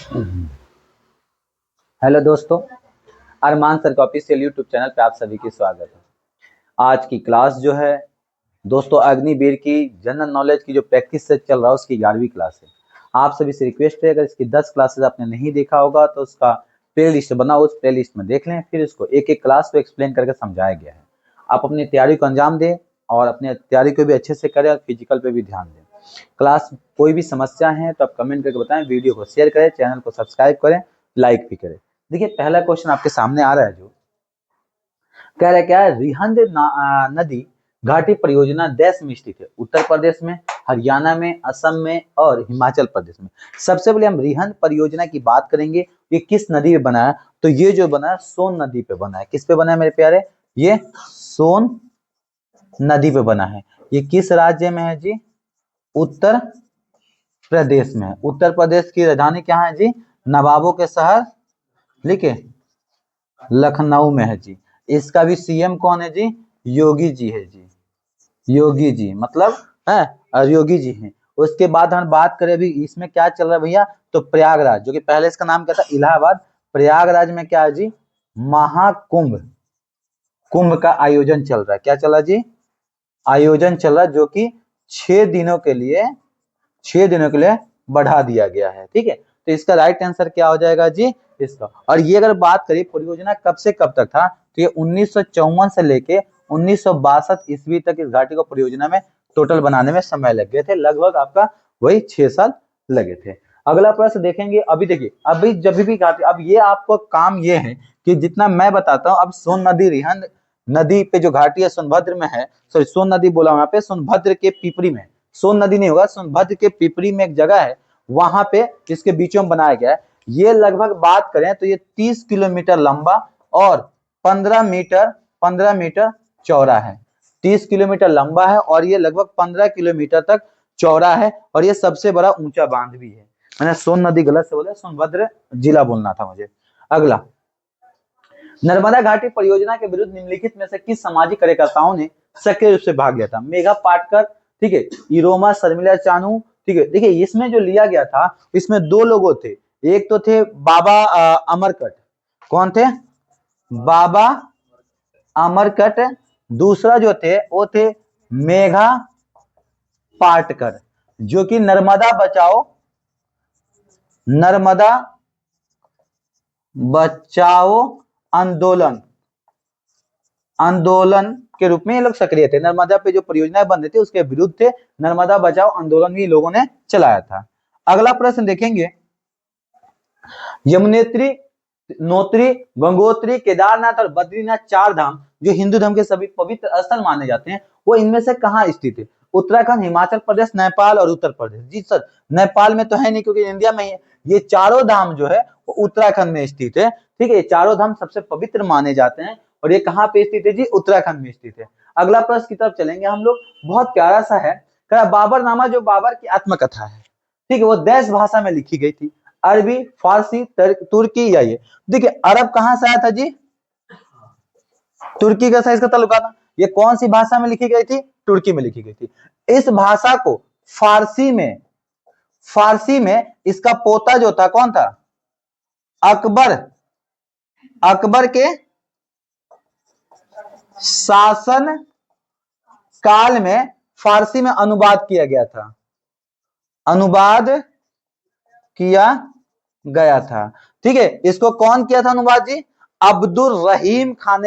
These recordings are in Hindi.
हेलो दोस्तों, अरमान सर का ऑफिशियल यूट्यूब चैनल पे आप सभी की स्वागत है। आज की क्लास जो है दोस्तों अग्निवीर की जनरल नॉलेज की जो प्रैक्टिस से चल रहा है उसकी 11वीं क्लास है। आप सभी से रिक्वेस्ट है, अगर इसकी 10 क्लासेस आपने नहीं देखा होगा तो उसका प्ले लिस्ट बना, उस प्ले लिस्ट में देख लें। फिर इसको एक एक क्लास को एक्सप्लेन करके समझाया गया है। आप अपनी तैयारी को अंजाम दें और अपनी तैयारी को भी अच्छे से करें और फिजिकल पे भी ध्यान दें। क्लास कोई भी समस्या है तो आप कमेंट करके बताएं, वीडियो को शेयर करें, चैनल को सब्सक्राइब करें, लाइक भी करें। देखिए पहला क्वेश्चन आपके सामने आ रहा है, जो कह रहा है क्या है, रिहंद नदी घाटी परियोजना देश में स्थित है? उत्तर प्रदेश में, हरियाणा में, असम में और हिमाचल प्रदेश में। सबसे पहले हम रिहंद परियोजना की बात करेंगे। ये किस नदी पे बना है? तो ये जो बना है सोन नदी पे बना है। किस पे बना है मेरे प्यारे? ये सोन नदी पे बना है। ये किस राज्य में है जी? उत्तर प्रदेश में है। उत्तर प्रदेश की राजधानी क्या है जी? नवाबों के शहर लिखे लखनऊ में है जी। इसका भी सीएम कौन है जी? योगी जी है जी। योगी जी मतलब है, योगी जी हैं। उसके बाद हम बात करें अभी इसमें क्या चल रहा है भैया, तो प्रयागराज, जो कि पहले इसका नाम क्या था? इलाहाबाद। प्रयागराज में क्या है जी? महाकुंभ, कुंभ का आयोजन चल रहा है। क्या चल रहा है जी? आयोजन चल रहा है, जो कि 6 दिनों के लिए बढ़ा दिया गया है। ठीक है, तो इसका राइट आंसर क्या हो जाएगा जी? इसका। और ये अगर बात करें परियोजना कब से कब तक था, तो ये 1954 से लेके 1962 ईस्वी तक इस घाटी को परियोजना में टोटल बनाने में समय लग गए थे। लगभग आपका वही 6 साल लगे थे। अगला प्रश्न देखेंगे। अभी देखिए, अभी जब भी घाटी, अब ये आपको काम ये है कि जितना मैं बताता हूँ, अब सोन नदी, रिहंद नदी पे जो घाटी है सोनभद्र में है, सॉरी सोन नदी बोला वहां पे, सोनभद्र के पिपरी में, सोन नदी नहीं होगा, सोनभद्र के पिपरी में एक जगह है, वहां पे इसके बीचों में बनाया गया है। ये लगभग बात करें तो ये 30 किलोमीटर लंबा और 15 मीटर चौड़ा है। 30 किलोमीटर लंबा है और ये लगभग 15 किलोमीटर तक चौड़ा है, और ये सबसे बड़ा ऊंचा बांध भी है। मैंने सोन नदी गलत से बोला, सोनभद्र जिला बोलना था मुझे। अगला, नर्मदा घाटी परियोजना के विरुद्ध निम्नलिखित में से किस सामाजिक कार्यकर्ताओं ने सक्रिय रूप से भाग लिया था? मेघा पाटकर, ठीक है, इरोमा शर्मिला चानू, ठीक है। देखिए इसमें जो लिया गया था, इसमें 2 लोगों थे। एक तो थे बाबा अमरकट। कौन थे? बाबा अमरकट। दूसरा जो थे वो थे मेघा पाटकर, जो कि नर्मदा बचाओ आंदोलन के रूप में ये लोग सक्रिय थे। नर्मदा पे जो परियोजनाएं बन रही थी उसके विरुद्ध थे। नर्मदा बचाओ आंदोलन भी लोगों ने चलाया था। अगला प्रश्न देखेंगे। यमुनेत्री, नोत्री, गंगोत्री, केदारनाथ और बद्रीनाथ 4 धाम जो हिंदू धर्म के सभी पवित्र स्थल माने जाते हैं, वो इनमें से कहाँ स्थित है? उत्तराखंड, हिमाचल प्रदेश, नेपाल और उत्तर प्रदेश। जी सर, नेपाल में तो है नहीं क्योंकि इंडिया में ही है। ये चारों धाम जो है वो उत्तराखंड में स्थित है। ठीक है, ये चारों धाम सबसे पवित्र माने जाते हैं और ये कहाँ पे स्थित है जी? उत्तराखंड में स्थित है। अगला प्रश्न की तरफ चलेंगे हम लोग, बहुत प्यारा सा है। बाबरनामा जो बाबर की आत्मकथा है, ठीक है, वो देश भाषा में लिखी गई थी। अरबी, फारसी, तुर्की या ये? देखिए अरब कहां से आया था जी? तुर्की का साथ इसका ताल्लुक था। ये कौन सी भाषा में लिखी गई थी? तुर्की में लिखी गई थी। इस भाषा को फारसी में इसका पोता जो था कौन था? अकबर के शासन काल में फारसी में अनुवाद किया गया था। ठीक है, इसको कौन किया था अनुवाद जी? अब्दुल रहीम खान।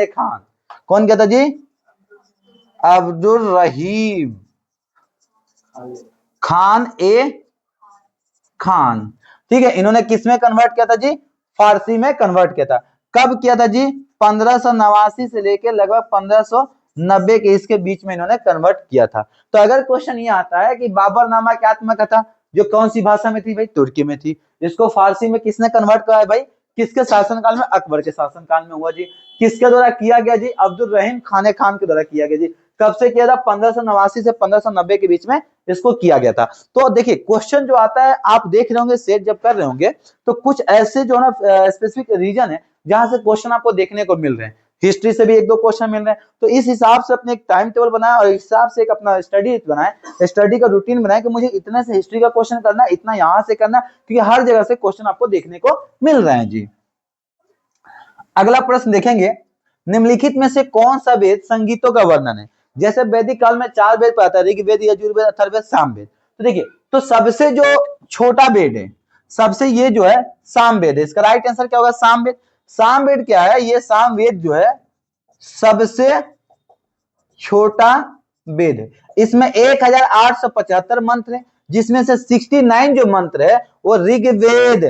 कौन किया था जी? अब्दुल रहीम खान। ठीक है, इन्होंने किस में कन्वर्ट किया था जी? फारसी में कन्वर्ट किया था। कब किया था जी? 1589 से लेकर लगभग 1590 के इसके बीच में इन्होंने कन्वर्ट किया था। तो अगर क्वेश्चन ये आता है कि बाबरनामा की आत्मकथा जो कौन सी भाषा में थी भाई? तुर्की में थी। इसको फारसी में किसने कन्वर्ट कराया भाई? किसके शासनकाल में? अकबर के शासनकाल में हुआ जी। किसके द्वारा किया गया जी? अब्दुल रहीम खान के द्वारा किया गया जी। कब से किया था? 1589 से 1590 के बीच में इसको किया गया था। तो देखिए क्वेश्चन जो आता है, आप देख रहे होंगे सेट जब कर रहे होंगे, तो कुछ ऐसे जो ना स्पेसिफिक रीजन है जहां से क्वेश्चन आपको देखने को मिल रहे हैं। हिस्ट्री से भी एक दो क्वेश्चन मिल रहे हैं। तो इस हिसाब से अपने एक टाइम टेबल बनाए और इस हिसाब से एक अपना स्टडी बनाए, स्टडी का रूटीन बनाए कि मुझे इतने से हिस्ट्री का क्वेश्चन करना है, इतना यहाँ से करना है, क्योंकि हर जगह से क्वेश्चन आपको देखने को मिल रहे हैं जी। अगला प्रश्न देखेंगे, निम्नलिखित में से कौन सा वेद संगीतों का वर्णन है? जैसे वैदिक काल में 4 वेद पढ़ा था, ऋग्वेद, यजुर्वेद, अथर्ववेद, सामवेद। तो देखिए, तो सबसे जो छोटा वेद है, सबसे ये जो है सामवेद है। इसका राइट आंसर क्या होगा? सामवेद। सामवेद क्या है? ये सामवेद जो है सबसे छोटा वेद है। इसमें 1875 मंत्र है, जिसमें से 69 जो मंत्र है वो ऋग्वेद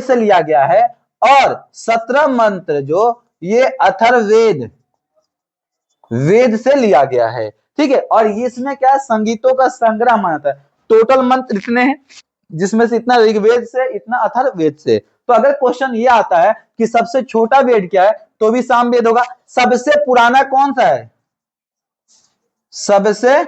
से लिया गया है, और 17 मंत्र जो ये अथर्ववेद वेद से लिया गया है। ठीक है, और इसमें क्या है? संगीतों का संग्रह माना जाता है। टोटल मंत्र इतने हैं, जिसमें से इतना ऋग्वेद से, इतना अथर्ववेद से। तो अगर क्वेश्चन ये आता है कि सबसे छोटा वेद क्या है, तो भी सामवेद होगा। सबसे पुराना कौन सा है? सबसे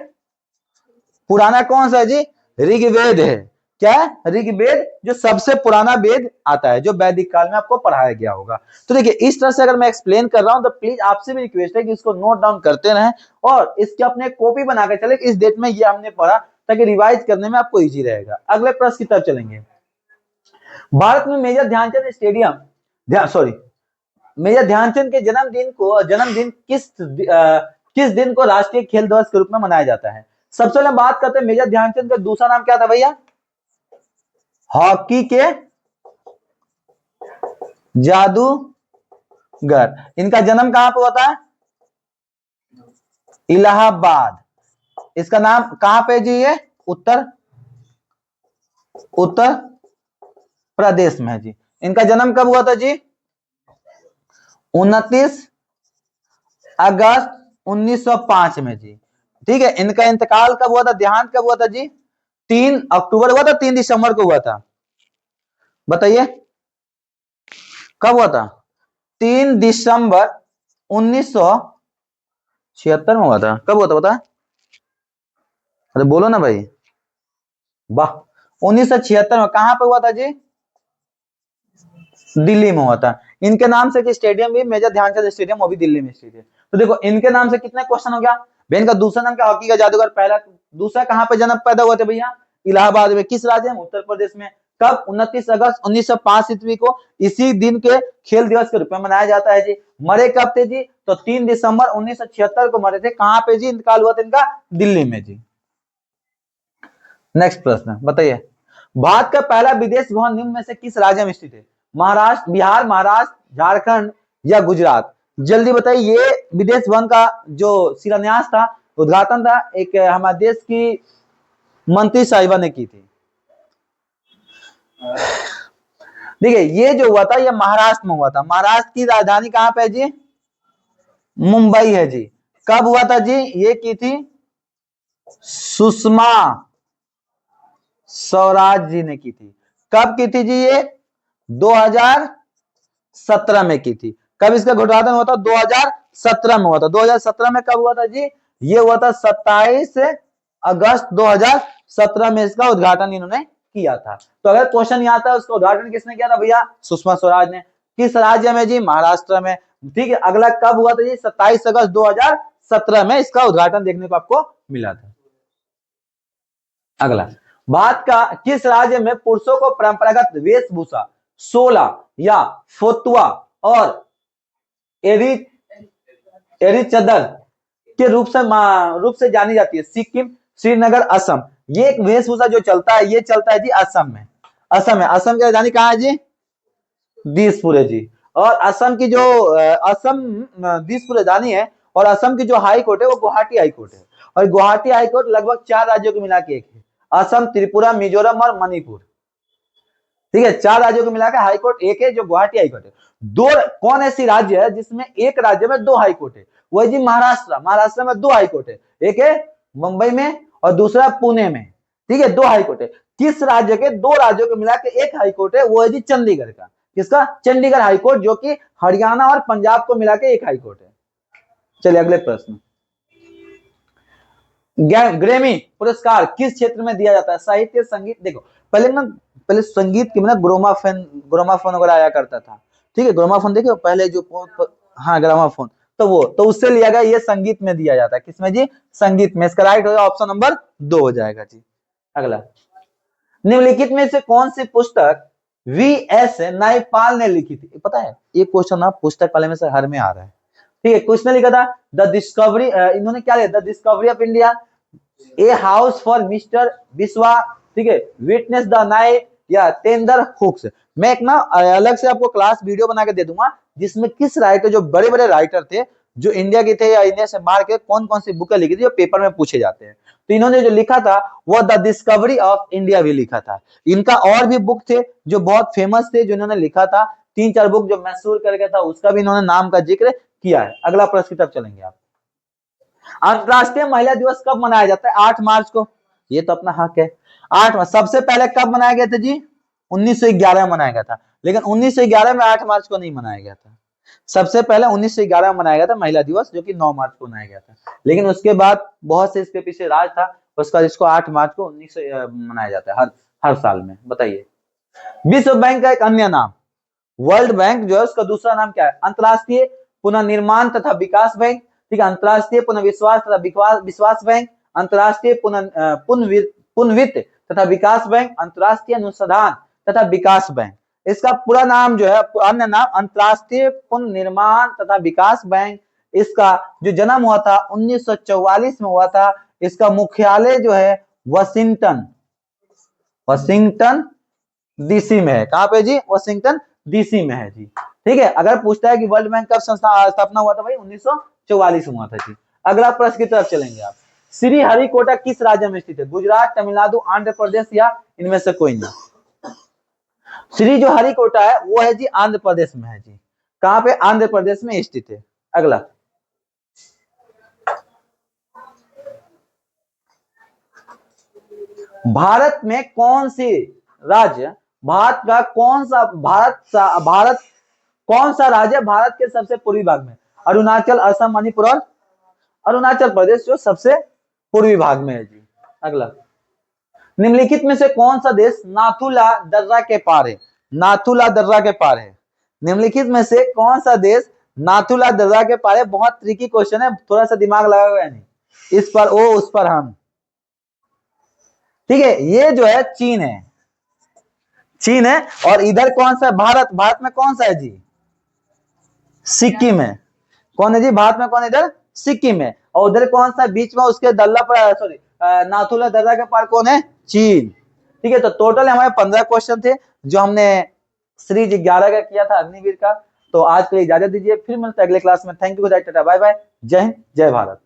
पुराना कौन सा है जी? ऋग्वेद है। क्या है? ऋग्वेद जो सबसे पुराना वेद आता है, जो वैदिक काल में आपको पढ़ाया गया होगा। तो देखिए, इस तरह से अगर मैं एक्सप्लेन कर रहा हूं तो प्लीज आपसे भी रिक्वेस्ट है कि इसको नोट डाउन करते रहें और इसके अपने कॉपी बना के चले, इस डेट में ये हमने पढ़ा, ताकि रिवाइज करने में आपको इजी रहेगा। अगले प्रश्न की तरफ चलेंगे। भारत में major Dhyanchand stadium, major Dhyanchand के जन्मदिन किस दिन को राष्ट्रीय खेल दिवस के रूप में मनाया जाता है? सबसे पहले बात करते हैं मेजर ध्यानचंद का दूसरा नाम क्या था भैया? हॉकी के जादूगर। इनका जन्म कहां पर हुआ था? इलाहाबाद। इसका नाम कहां पे जी? ये उत्तर प्रदेश में है जी। इनका जन्म कब हुआ था जी? 29 अगस्त 1905 में जी। ठीक है, इनका इंतकाल कब हुआ था? देहांत कब हुआ था जी? 3 अक्टूबर हुआ था, 3 दिसंबर को हुआ था? बताइए कब हुआ था? 3 दिसंबर 1976 में हुआ था। कब हुआ था बता? अरे बोलो ना भाई। वाह, 1976 में। कहां पे हुआ था जी? दिल्ली में हुआ था। इनके नाम से स्टेडियम भी मेजर ध्यानचंद स्टेडियम, वो भी दिल्ली में स्थित है। तो देखो, इनके नाम से कितने क्वेश्चन हो गया। बेन का दूसरा नाम क्या? हॉकी का जादूगर। पहला, दूसरा कहां पे जन्म पैदा हुआ था भैया? इलाहाबाद में। किस राज्य में? उत्तर प्रदेश में। कब? 29 अगस्त 1905 ईस्वी को। इसी दिन के खेल दिवस के रूप में मनाया जाता है जी। मरे कब थे जी? तो 3 दिसंबर 1976 को मरे थे। कहां पे जी इंतकाल हुआ था इनका? दिल्ली में जी। नेक्स्ट प्रश्न बताइए, भारत का पहला विदेश भवन निम्न में से किस राज्य में स्थित है? महाराष्ट्र, बिहार, महाराष्ट्र, झारखंड या गुजरात? जल्दी बताइए। ये विदेश भवन का जो शिलान्यास था, उद्घाटन था, एक हमारे देश की मंत्री साहिबा ने की थी। देखिए, ये जो हुआ था ये महाराष्ट्र में हुआ था। महाराष्ट्र की राजधानी कहां पे है जी? मुंबई है जी। कब हुआ था जी? ये की थी सुषमा स्वराज जी ने की थी। कब की थी जी? ये 2017 में की थी। कब इसका उद्घाटन हुआ था? 2017 में हुआ था। 2017 में कब हुआ था जी? ये हुआ था 27 अगस्त 2017 में इसका उद्घाटन इन्होंने किया था। तो अगर क्वेश्चन यहाँ था, उसका उद्घाटन किसने किया था भैया? सुषमा स्वराज ने। किस राज्य में जी? महाराष्ट्र में। ठीक है, अगला कब हुआ था जी? 27 अगस्त 2017 में इसका उद्घाटन देखने को आपको मिला था। अगला, भारत का किस राज्य में पुरुषों को परंपरागत वेशभूषा सोला या फोतुआ और एरी चदर के रूप से जानी जाती है? सिक्किम, श्रीनगर, असम। ये एक वेशभूषा जो चलता है, ये चलता है जी असम में। असम है। असम की राजधानी कहाँ है जी? दिसपुर है जी। और असम की जो दिसपुर राजधानी है, और असम की जो हाई कोर्ट है वो गुवाहाटी हाई कोर्ट है। और गुवाहाटी हाई कोर्ट लगभग 4 राज्यों को मिला के एक है। असम, त्रिपुरा, मिजोरम और मणिपुर। ठीक है, 4 राज्यों को मिलाकर हाई कोर्ट एक है, जो गुवाहाटी हाई कोर्ट है। कौन ऐसी राज्य है जिसमें एक राज्य में 2 हाई कोर्ट है? वो है जी महाराष्ट्र। महाराष्ट्र में 2 हाई कोर्ट है, एक है मुंबई में और दूसरा पुणे में। ठीक है, 2 हाई कोर्ट है। किस राज्य के 2 राज्यों को मिलाकर एक हाई कोर्ट है? वो है जी चंडीगढ़ का। किसका? चंडीगढ़ हाई कोर्ट, जो कि हरियाणा और पंजाब को मिलाकर एक हाई कोर्ट है। चलिए अगले प्रश्न, ग्रैमी पुरस्कार किस क्षेत्र में दिया जाता है? साहित्य, संगीत? देखो, पहले संगीत की ग्रामोफोन वगैरह आया करता था। ठीक है, ग्रामोफोन देखे पहले जो हाँ ग्रामोफोन, तो वो तो उससे लिया गया, ये संगीत में दिया जाता है, किसमें जी, संगीत में। इसका राइट होगा ऑप्शन नंबर 2 हो जाएगा जी। अगला, निम्नलिखित में से कौन सी पुस्तक वी.एस. नायपाल ने लिखी थी? पता है ये क्वेश्चन आप पुस्तक वाले में से हर में आ रहा है, ठीक है। किसने लिखा था? द डिस्कवरी, इन्होंने क्या लिखा? The discovery of India, a house for mister Biswa, ठीक है, विटनेस द नाइट, या टेंडर हुक्स। मैं एक ना अलग से आपको क्लास वीडियो बना के दे दूंगा जिसमें किस राइटर, जो बड़े बड़े राइटर थे जो इंडिया के थे या इंडिया से मार के कौन कौन सी बुकें लिखी थी जो पेपर में पूछे जाते हैं। तो इन्होंने जो लिखा था वो द डिस्कवरी ऑफ इंडिया भी लिखा था। इनका और भी बुक थे जो बहुत फेमस थे, जो इन्होंने लिखा था, 3-4 बुक जो मैसूर करके था उसका भी इन्होंने नाम का जिक्र किया है। अगला प्रश्न की तरफ चलेंगे आप। अंतरराष्ट्रीय महिला दिवस कब मनाया जाता है? 8 मार्च को, ये तो अपना हक है। 8 मार्च सबसे पहले कब मनाया गया था जी? 1911 में मनाया गया था, लेकिन 1911 में 8 मार्च को नहीं मनाया गया था। सबसे पहले 1911 में मनाया गया था महिला दिवस, जो कि 9 मार्च को मनाया गया था, लेकिन उसके बाद बहुत से इसके पीछे राज था, उसका इसको 8 मार्च को 19 मनाया जाता है हर साल में। बताइए, विश्व बैंक का एक अन्य नाम, वर्ल्ड बैंक जो है उसका दूसरा नाम क्या है? अंतरराष्ट्रीय पुनर्निर्माण तथा विकास बैंक, ठीक है, अंतरराष्ट्रीय पुनर्विश्वास तथा विश्वास बैंक, अंतरराष्ट्रीय पुनर्वित्त तथा विकास बैंक, अंतरराष्ट्रीय अनुसंधान तथा विकास बैंक। इसका पूरा नाम जो है, अन्य नाम अंतरराष्ट्रीय पुनर्निर्माण तथा विकास बैंक। इसका जो जन्म हुआ था 1944 में हुआ था। इसका मुख्यालय जो है वाशिंगटन डीसी में है। कहां पे जी? वाशिंगटन डीसी में है जी, ठीक है। अगर पूछता है कि वर्ल्ड बैंक कब स्थापना हुआ था, भाई 1944 में हुआ था जी। अगला प्रश्न की तरफ चलेंगे आप। श्री हरिकोटा किस राज्य में स्थित है? गुजरात, तमिलनाडु, आंध्र प्रदेश, या इनमें से कोई नहीं? श्री जो हरिकोटा है वो है जी आंध्र प्रदेश में है जी। कहां पे? आंध्र प्रदेश में स्थित है। अगला, भारत में कौन सी राज्य, भारत का कौन सा कौन सा राज्य भारत के सबसे पूर्वी भाग में? अरुणाचल, असम, मणिपुर और अरुणाचल प्रदेश जो सबसे पूर्वी भाग में है जी। अगला, निम्नलिखित में से कौन सा देश नाथुला दर्रा के पार है? नाथुला दर्रा के पार है। निम्नलिखित में से कौन सा देश नाथुला दर्रा के पार है? बहुत ट्रिकी क्वेश्चन है, थोड़ा सा दिमाग लगा हुआ है नहीं। इस पर ओ, उस पर हम, ठीक है। ये जो है चीन है, चीन है। और इधर कौन सा? भारत। भारत में कौन सा है जी? सिक्किम है। कौन है जी? भारत में कौन है? इधर सिक्किम है। और उधर कौन सा बीच में उसके दल्ला पर, सॉरी, नाथुला दर्रा के पार कौन है? चीन, ठीक है। तो टोटल हमारे 15 क्वेश्चन थे जो हमने सीरीज 11 का किया था अग्निवीर का। तो आज के लिए इजाजत दीजिए, फिर मिलते हैं अगले क्लास में। Thank you, tata, bye bye, जय हिंद, जय भारत।